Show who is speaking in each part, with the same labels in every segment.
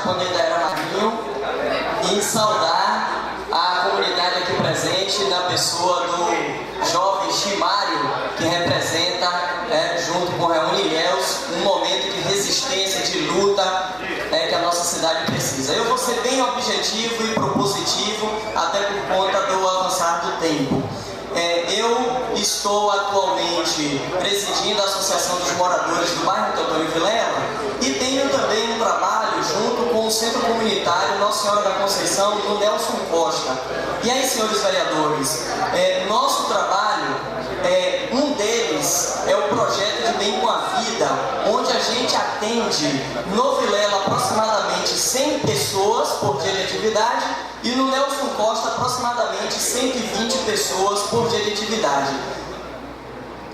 Speaker 1: quando ainda era magrinho, e saudar a comunidade aqui presente na pessoa do jovem Chimário, que representa, junto com o Reúne Ilhéus, um momento de resistência, de luta que a nossa cidade precisa. Eu vou ser bem objetivo e propositivo, até por conta do avançar do tempo. Eu estou atualmente presidindo a Associação dos Moradores do bairro Teotônio Vilela e tenho também um trabalho junto com o Centro Comunitário Nossa Senhora da Conceição do Nelson Costa. E aí, senhores vereadores, nosso trabalho, um deles é o projeto de Bem com a Vida, onde a gente atende no Vilela aproximadamente 100 pessoas por dia de atividade e no Nelson Costa aproximadamente 120 pessoas por dia de atividade.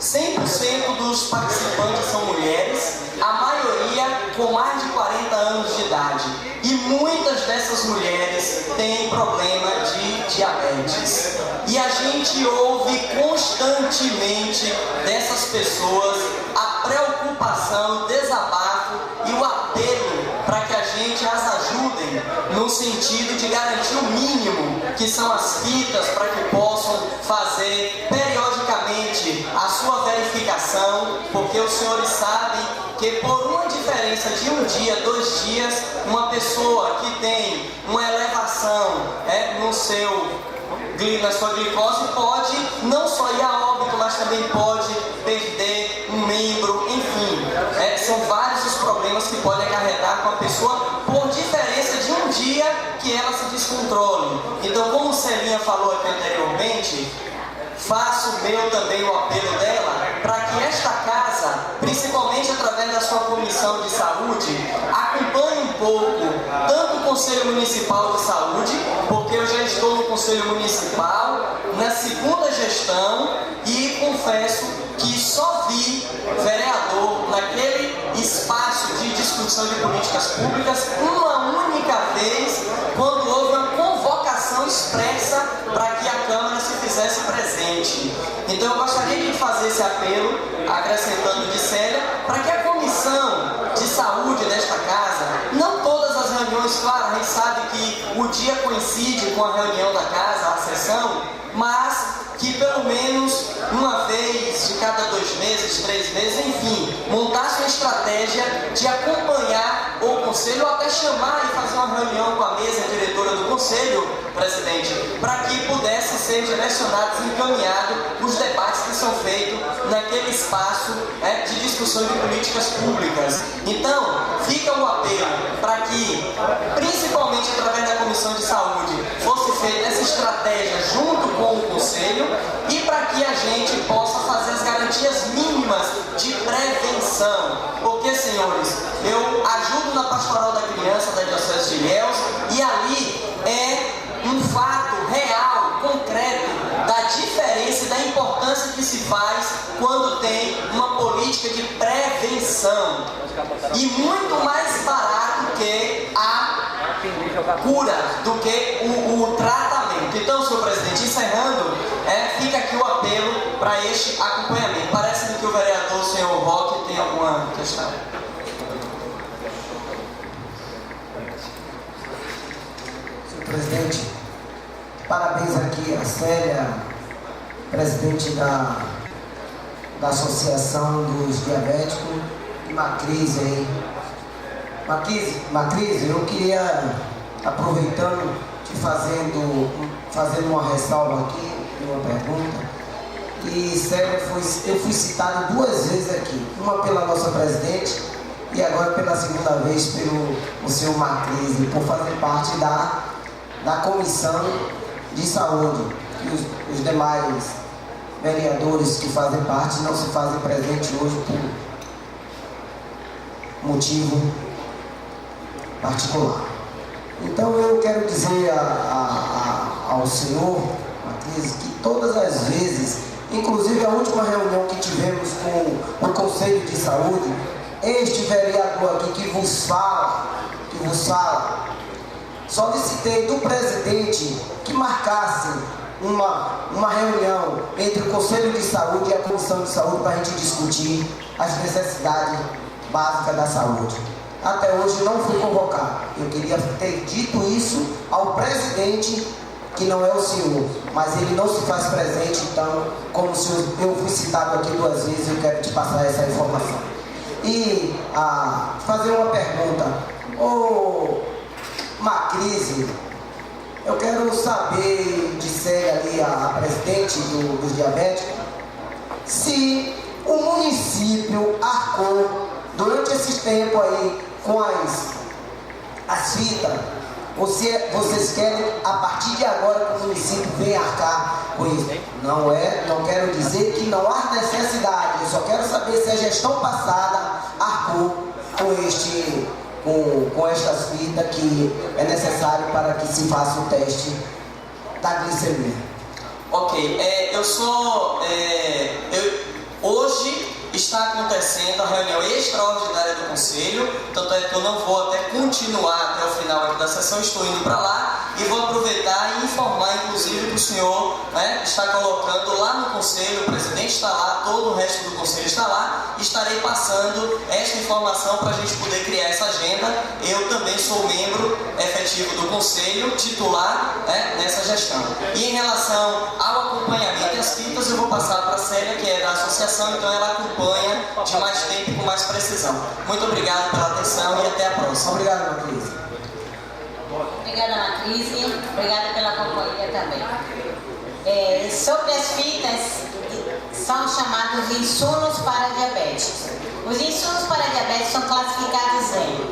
Speaker 1: 100% dos participantes são mulheres, a maioria com mais de 40 anos de idade. E muitas dessas mulheres têm problema de diabetes. E a gente ouve constantemente dessas pessoas a preocupação, o desabafo e o apelo para que a gente as ajudem no sentido de garantir o mínimo, que são as fitas, para que possam fazer periodicamente a sua verificação, porque os senhores sabem que por uma diferença de um dia, 2 dias, uma pessoa que tem uma elevação na sua glicose pode não só ir a óbito, mas também pode perder um membro, enfim. São vários os problemas que podem acarretar com a pessoa por diferença de um dia que ela se descontrole. Então, como Celinha falou aqui anteriormente, faço meu também o apelo dela para que esta casa, principalmente através da sua comissão de saúde, acompanhe um pouco tanto o Conselho Municipal de Saúde, porque eu já estou no Conselho Municipal, na segunda gestão, e confesso que só vi vereador naquele espaço de discussão de políticas públicas uma única vez, quando houve uma convocação expressa para que a Câmara se fizesse presente. Então eu gostaria de fazer esse apelo, acrescentando de Célia, para que a Comissão de Saúde desta casa, não todas as reuniões, claro, a gente sabe que o dia coincide com a reunião da casa, a sessão, mas que pelo menos uma vez de cada 2 meses, 3 meses, enfim, montasse uma estratégia de acompanhar o Conselho, ou até chamar e fazer uma reunião com a mesa diretora do Conselho, presidente, para que pudesse ser direcionados e encaminhados os debates que são feitos naquele espaço de discussão de políticas públicas. Então, fica o apelo para que, principalmente através da Comissão de Saúde, fosse feita essa estratégia junto com o Conselho e para que a gente possa fazer as garantias mínimas de prevenção. Porque, senhores, eu ajudo na Pastoral da Criança da Diocese de Ilhéus e ali é um fato real, concreto, da diferença e da importância que se faz quando tem uma política de prevenção. E muito mais barato que a cura, do que o tratamento. Então, senhor presidente, encerrando, fica aqui o apelo para este acompanhamento. Parece-me que o vereador, senhor Roque, tem alguma questão.
Speaker 2: Senhor presidente, parabéns aqui a Célia, presidente da Associação dos Diabéticos, e Macrise aí. Macrise, eu queria, aproveitando, te fazendo uma ressalva aqui, uma pergunta. E Célia, eu fui citado 2 vezes aqui, uma pela nossa presidente e agora pela segunda vez pelo senhor Macrise, por fazer parte da comissão de saúde. E os demais vereadores que fazem parte não se fazem presente hoje por motivo particular. Então eu quero dizer ao senhor Macrise que todas as vezes, inclusive a última reunião que tivemos com o Conselho de Saúde, este vereador aqui que vos fala, solicitei do presidente que marcasse uma reunião entre o Conselho de Saúde e a Comissão de Saúde para a gente discutir as necessidades básicas da saúde. até hoje não fui convocado. Eu queria ter dito isso ao presidente, que não é o senhor, mas ele não se faz presente, então, como se eu fui citado aqui 2 vezes, eu quero te passar essa informação. E fazer uma pergunta. Ô Macrise, eu quero saber de Célia ali, a presidente dos diabéticos, se o município arcou durante esse tempo aí com as fitas, ou se vocês querem, a partir de agora, que o município venha arcar com isso. Não quero dizer que não há necessidade, eu só quero saber se a gestão passada arcou com estas fitas que é necessário para que se faça o teste da glicemia.
Speaker 1: Ok, hoje está acontecendo a reunião extraordinária do Conselho, tanto é que eu não vou até continuar até o final aqui da sessão, estou indo para lá e vou aproveitar e informar, inclusive, que o senhor está colocando lá no Conselho, o presidente está lá, todo o resto do Conselho está lá, e estarei passando esta informação para a gente poder criar essa agenda. Eu também sou membro efetivo do Conselho, titular nessa gestão. E em relação ao acompanhamento das fitas, eu vou passar para a Célia, que é da associação, então ela acompanha de mais tempo e com mais precisão. Muito obrigado pela atenção e até a próxima.
Speaker 2: Obrigado, Macrise.
Speaker 3: Obrigada, Macrise. Obrigada pela companhia também. Sobre as fitas, são chamados insumos para diabéticos. Os insumos para diabéticos são classificados em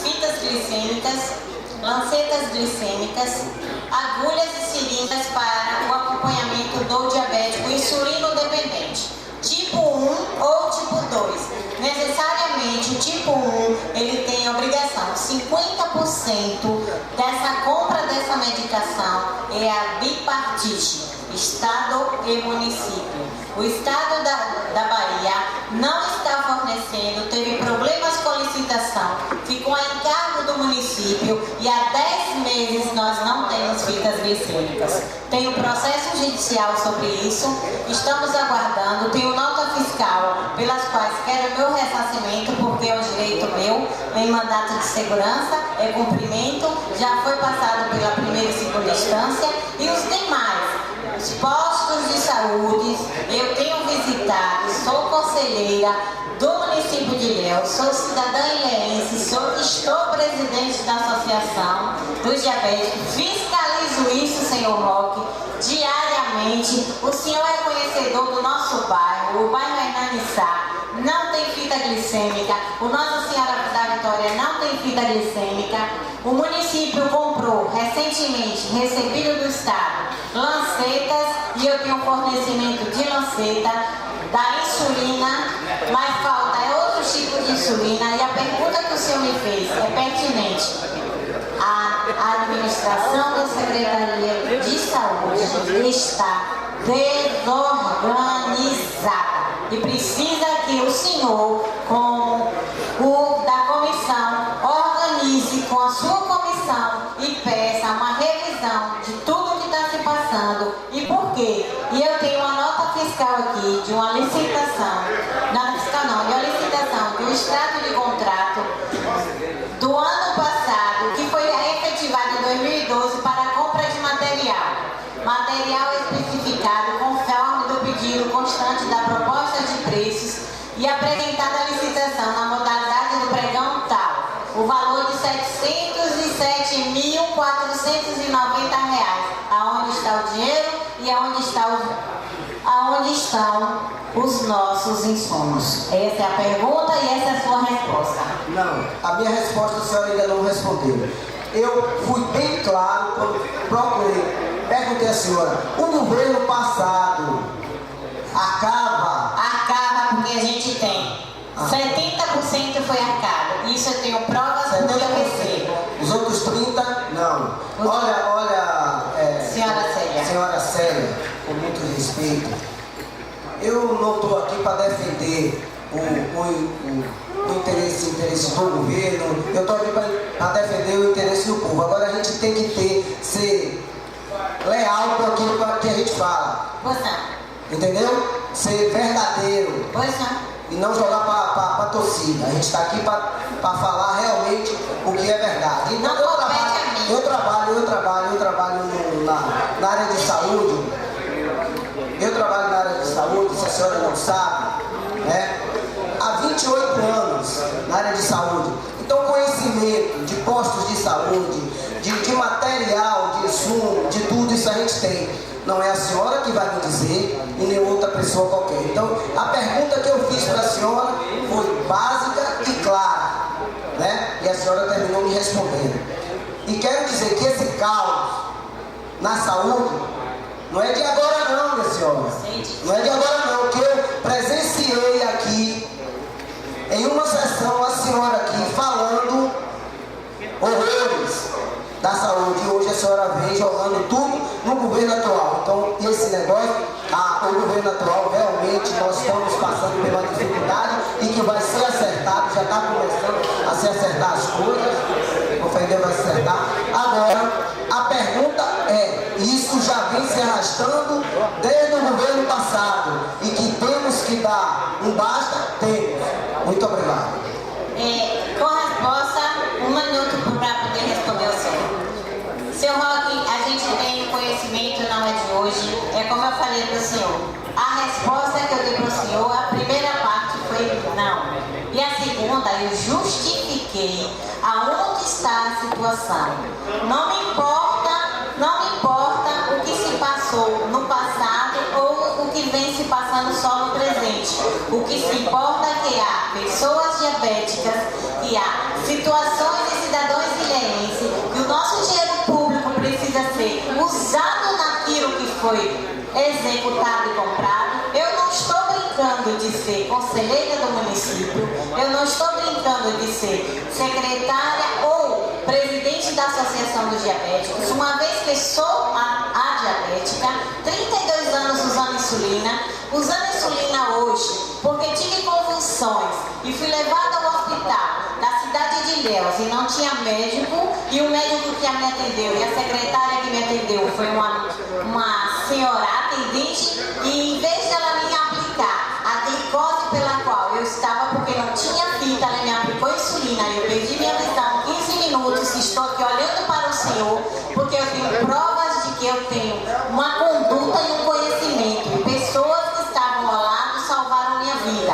Speaker 3: fitas glicêmicas, lancetas glicêmicas, agulhas e seringas para o acompanhamento do diabético insulino dependente, tipo 1 ou tipo 2. Necessariamente o tipo 1, ele tem obrigação, 50% dessa compra dessa medicação é a bipartite, Estado e município. O Estado da Bahia não está fornecendo, teve problemas com a licitação, ficou a encargo do município e há 10 meses nós não temos fitas glicêmicas. Tem um processo judicial sobre isso, estamos aguardando, tenho nota fiscal pelas quais quero meu ressarcimento, porque é um direito meu, em mandato de segurança, é cumprimento, já foi passado pela primeira e segunda instância, e os demais. Os postos de saúde, eu tenho visitado, sou conselheira do município de Ilhéus, sou cidadã ilhéense, estou presidente da associação dos diabéticos, fiscalizo isso, senhor Roque, diariamente. O senhor é conhecedor do nosso bairro, o bairro Hernanissá não tem fita glicêmica, o Nossa Senhora da Vitória não tem fita glicêmica. O município comprou recentemente, recebido do Estado, lancetas, e eu tenho fornecimento de lanceta, da insulina, mas falta outro tipo de insulina. E a pergunta que o senhor me fez é pertinente. A administração da Secretaria de Saúde está desorganizada e precisa que o senhor, como o da comissão, organize com a sua comissão e peça uma revisão de tudo que está se passando. E por quê? E eu tenho uma nota fiscal aqui de uma licitação, não fiscal não, de uma licitação de um extrato de contrato do ano passado, que foi efetivado em 2012 para a compra de material especificado conforme do pedido constante da proposta de preços e apresentada a licitação na modalidade do pregão tal, o valor de R$ 707.490. Aonde está o dinheiro e aonde estão os nossos insumos? Essa é a pergunta e essa é a sua resposta.
Speaker 2: Não, a minha resposta a senhora ainda não respondeu. Eu fui bem claro quando procurei. Perguntei à senhora, o governo passado
Speaker 3: Acaba porque a gente tem 70% foi arcado. Isso eu tenho provas porque eu recebo.
Speaker 2: Os outros 30%, não. Olha, senhora Célia, com muito respeito, eu não estou aqui para defender o interesse do governo, eu estou aqui para defender o interesse do povo. Agora a gente tem que ser leal com aquilo que a gente fala.
Speaker 3: Pois não.
Speaker 2: Entendeu? Ser verdadeiro.
Speaker 3: Pois não.
Speaker 2: e não jogar para a torcida. A gente está aqui para falar realmente o que é verdade. Então, eu trabalho na área de saúde. Eu trabalho na área de saúde, se a senhora não sabe, né? Há 28 anos na área de saúde. Então, conhecimento de postos de saúde, de material, de insumo, de tudo isso a gente tem. Não é a senhora que vai me dizer e nem outra pessoa qualquer. Então, a pergunta que eu fiz para a senhora foi básica e clara, né? E a senhora terminou me respondendo. E quero dizer que esse caos na saúde não é de agora não, minha senhora. Não é de agora não, que eu presenciei aqui, em uma sessão, a senhora aqui falando horrores da saúde. E hoje a senhora vem jogando tudo no governo atual. Então, esse negócio, o governo atual, realmente, nós estamos passando pela dificuldade e que vai ser acertado, já está começando a se acertar as coisas. O Fedel vai se acertar. Agora, a pergunta é, isso já vem se arrastando desde o governo passado e que temos que dar um basta, temos. Muito obrigado.
Speaker 3: Com a resposta, 1 minuto para poder responder o senhor. Seu Roque, a gente tem conhecimento, não é de hoje, é como eu falei para o senhor. A resposta que eu dei para o senhor, a primeira parte foi não. E a segunda, eu justifiquei aonde está a situação. Não me importa o que se passou no passado ou o que vem se passando só no presente. O que se importa é que há pessoas diabéticas, que há situações de cidadãos ilhéenses, que o nosso dinheiro público precisa ser usado naquilo que foi executado e comprado. Eu não estou brincando de ser conselheira do município, eu não estou brincando de ser secretária ou presidente da Associação dos Diabéticos, uma vez que sou a diabética, 32 anos usando insulina hoje, porque tive convulsões e fui levada ao hospital da cidade de Ilhéus e não tinha médico, e o médico que me atendeu e a secretária que me atendeu foi uma senhora atendente, e em vez dela me aplicar a glicose pela qual eu estava, porque não tinha fita, ela me aplicou insulina e eu perdi minha visão 15 minutos, estou aqui olhando para o senhor, porque eu tenho provas de que eu tenho uma conduta e um conhecimento, e pessoas que estavam ao lado salvaram minha vida.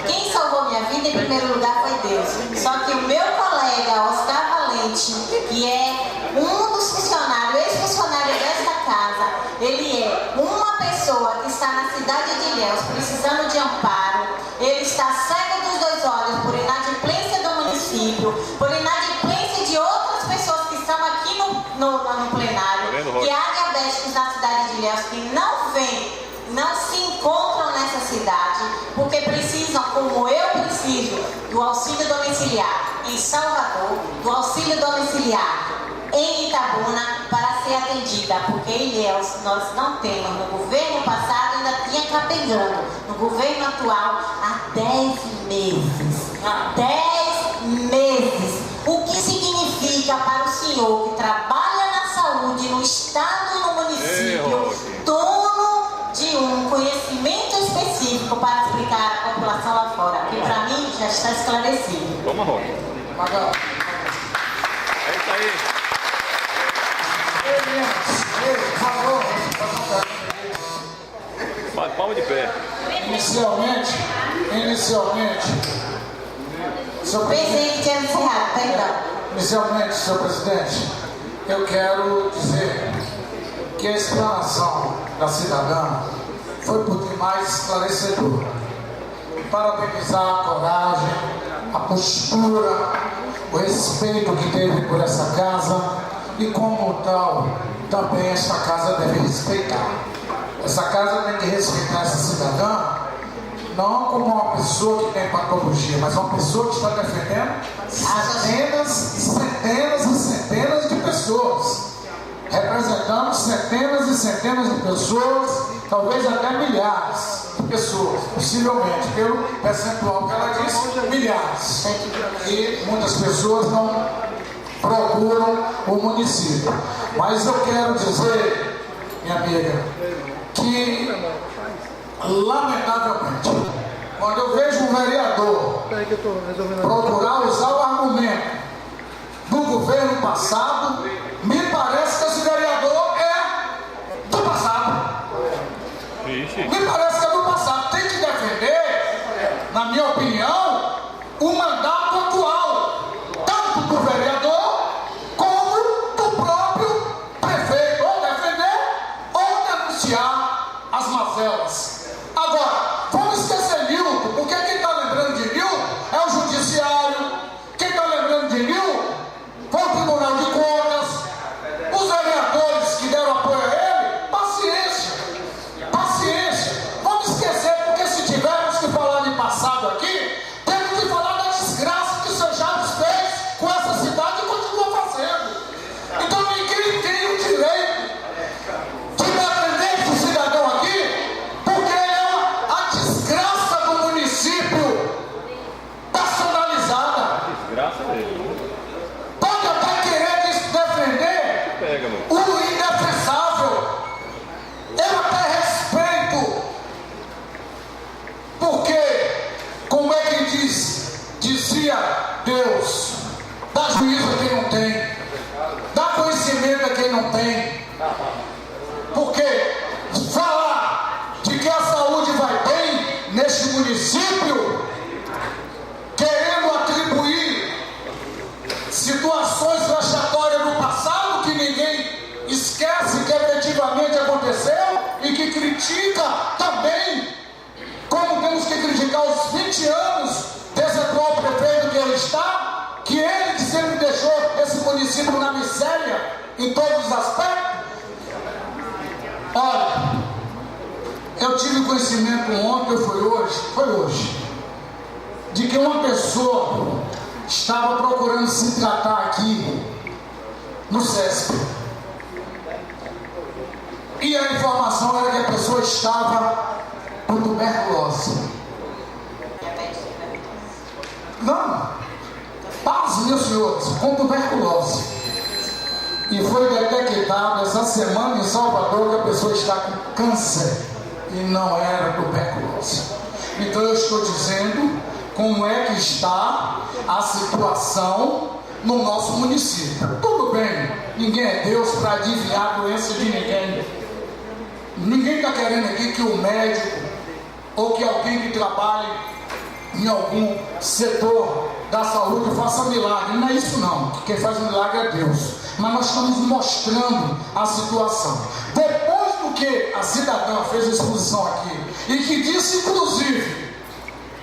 Speaker 3: Quem salvou minha vida em primeiro lugar foi Deus. Só que o meu colega Oscar Valente, que é um dos funcionários, ex-funcionário desta casa, ele é uma pessoa que está na cidade de Ilhéus precisando de amparo. Ele está cego dos 2 olhos por inadimplência do município, por inadimplência de outras pessoas que estão aqui no plenário, que há diabéticos na cidade de Ilhéus que não se encontram nessa cidade, porque precisam, como eu preciso, do auxílio domiciliar em Salvador, do auxílio domiciliar em Itabuna, para ser atendida, porque em Ilhéus nós não temos. No governo passado ainda tinha capengando, no governo atual há 10 meses. 10 meses. O que significa para o senhor que trabalha na saúde, no estado e no município, dono de um conhecimento específico para explicar à população lá fora, que para mim já está esclarecido.
Speaker 4: Toma, Rony. É isso aí. Palma de pé.
Speaker 5: Inicialmente, senhor
Speaker 3: Presidente, encerrado, perdão.
Speaker 5: Inicialmente, senhor presidente, eu quero dizer que a explanação da cidadã foi por demais esclarecedora. Parabenizar a coragem, a postura, o respeito que teve por essa casa e, como tal, também esta casa deve respeitar. Essa casa tem que respeitar essa cidadã, não como uma pessoa que tem patologia, mas uma pessoa que está defendendo centenas e centenas e centenas de pessoas, representando centenas e centenas de pessoas, talvez até milhares de pessoas, possivelmente, pelo percentual que ela disse, milhares. E muitas pessoas não procuram o município. Mas eu quero dizer, minha amiga, que lamentavelmente, quando eu vejo um o vereador procurar usar o argumento do governo passado, me parece que esse vereador é do passado. Me parece que é do passado. Tem que defender, na minha opinião, o mandato atual, tanto do vereador como do próprio prefeito, ou defender ou denunciar as mazelas. Agora, vamos esquecer Nilton, porque quem está lembrando de Nilton é o judiciário, quem está lembrando de Nilton foi o Tribunal de Contas, os vereadores que deram apoio a ele. Paciência, paciência. Vamos esquecer, porque se tivermos que falar de passado aqui, temos que falar da desgraça que o seu Chaves fez com essa cidade e continua fazendo. Então ninguém tem o direito de defender esse cidadão aqui, porque é a desgraça do município personalizada.
Speaker 4: Desgraça dele.
Speaker 5: Pode até querer defender o indefensável. Eu até respeito, porque, como é que dizia Deus, dá juízo a quem não tem, dá conhecimento a quem não tem. Porque falar de que a saúde vai bem neste município, querendo atribuir situações vexatórias do passado que ninguém esquece que efetivamente aconteceu e que critica também, como temos que criticar os 20 anos desse atual prefeito que ele está, que ele que sempre deixou esse município na miséria em todos os aspectos. Olha, eu tive conhecimento ontem, foi hoje, de que uma pessoa estava procurando se tratar aqui no SESP. E a informação era que a pessoa estava com tuberculose. Não, paz, meus senhores, com tuberculose. E foi detectado essa semana em Salvador que a pessoa está com câncer e não era tuberculose. Então eu estou dizendo como é que está a situação no nosso município. Tudo bem, ninguém é Deus para adivinhar a doença de ninguém. Ninguém está querendo aqui que o médico ou que alguém que trabalhe em algum setor da saúde faça milagre. Não é isso não, quem faz milagre é Deus. Mas nós estamos mostrando a situação. Depois do que a cidadã fez a exposição aqui, e que disse inclusive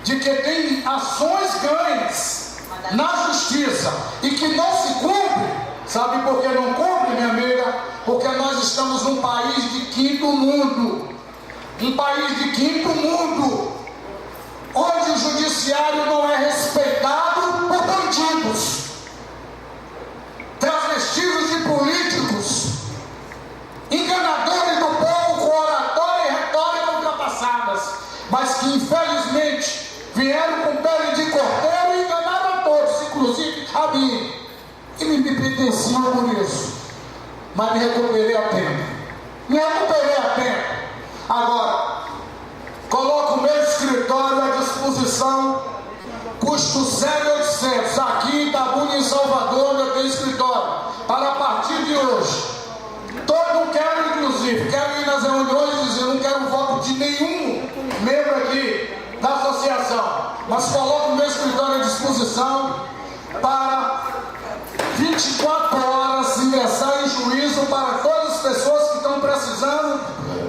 Speaker 5: de que tem ações ganhas na justiça e que não se cumpre, sabe por que não cumpre, minha amiga? Porque nós estamos num país de quinto mundo, um país de quinto mundo, onde o judiciário não é respeitado por bandidos, travestidos de políticos, enganadores do povo com oratória e retórica ultrapassadas, mas que infelizmente vieram com pele de cordeiro e enganaram a todos, inclusive a mim, e me penitenciam por isso, mas me recuperei a tempo. Agora, coloco o meu escritório à disposição, custo 0,800, aqui em Itabuna, em Salvador, onde eu tenho escritório, para a partir de hoje. Não quero, inclusive, quero ir nas reuniões e dizer, não quero voto de nenhum membro aqui da associação, mas coloco o meu escritório à disposição para 24 horas ingressar em juízo para todas as pessoas que estão precisando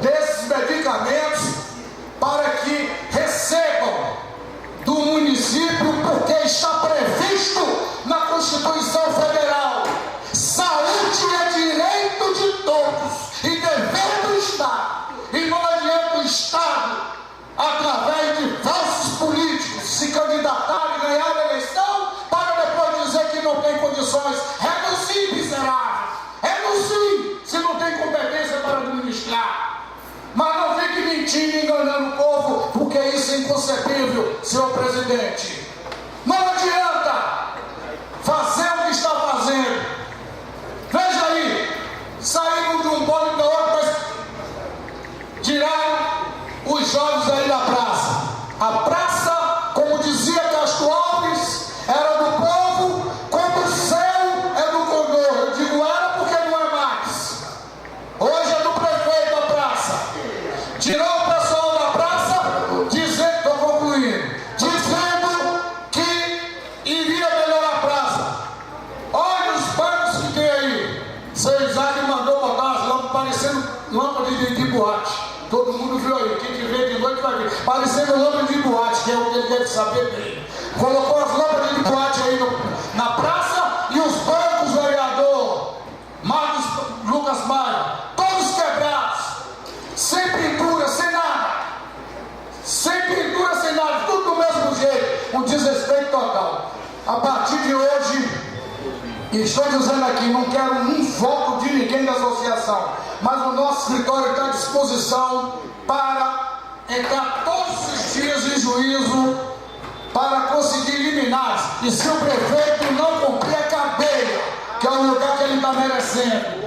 Speaker 5: desses medicamentos, para que recebam do município, porque está previsto na Constituição Federal. Saúde é direito de todos e dever do Estado. E não adianta o Estado, através de falsos políticos, se candidatar e ganhar a eleição, para depois dizer que não tem condições. Renuncie, miserável. Renuncie, se não tem competência para administrar. Mas não fique mentindo e enganando o povo, porque isso é inconcebível, senhor presidente. Não adianta fazer o que está fazendo. Veja aí, saíram de um bolo para outro, mas tiraram os jovens aí da praça. A praça, como boate. Todo mundo viu aí, quem te vê de noite vai ver. Parecendo lâmpada de boate, que é o que ele deve saber bem. Colocou as lâmpadas de boate aí na praça e os bancos, vereador Marcos Lucas Maia, todos quebrados, sem pintura, sem nada. Sem pintura, sem nada, tudo do mesmo jeito, um desrespeito total. A partir de hoje, e estou dizendo aqui, não quero um voto de ninguém da associação, mas o nosso escritório está à disposição para entrar todos os dias em juízo para conseguir liminares. E se o prefeito não cumprir a cadeia, que é o lugar que ele está merecendo,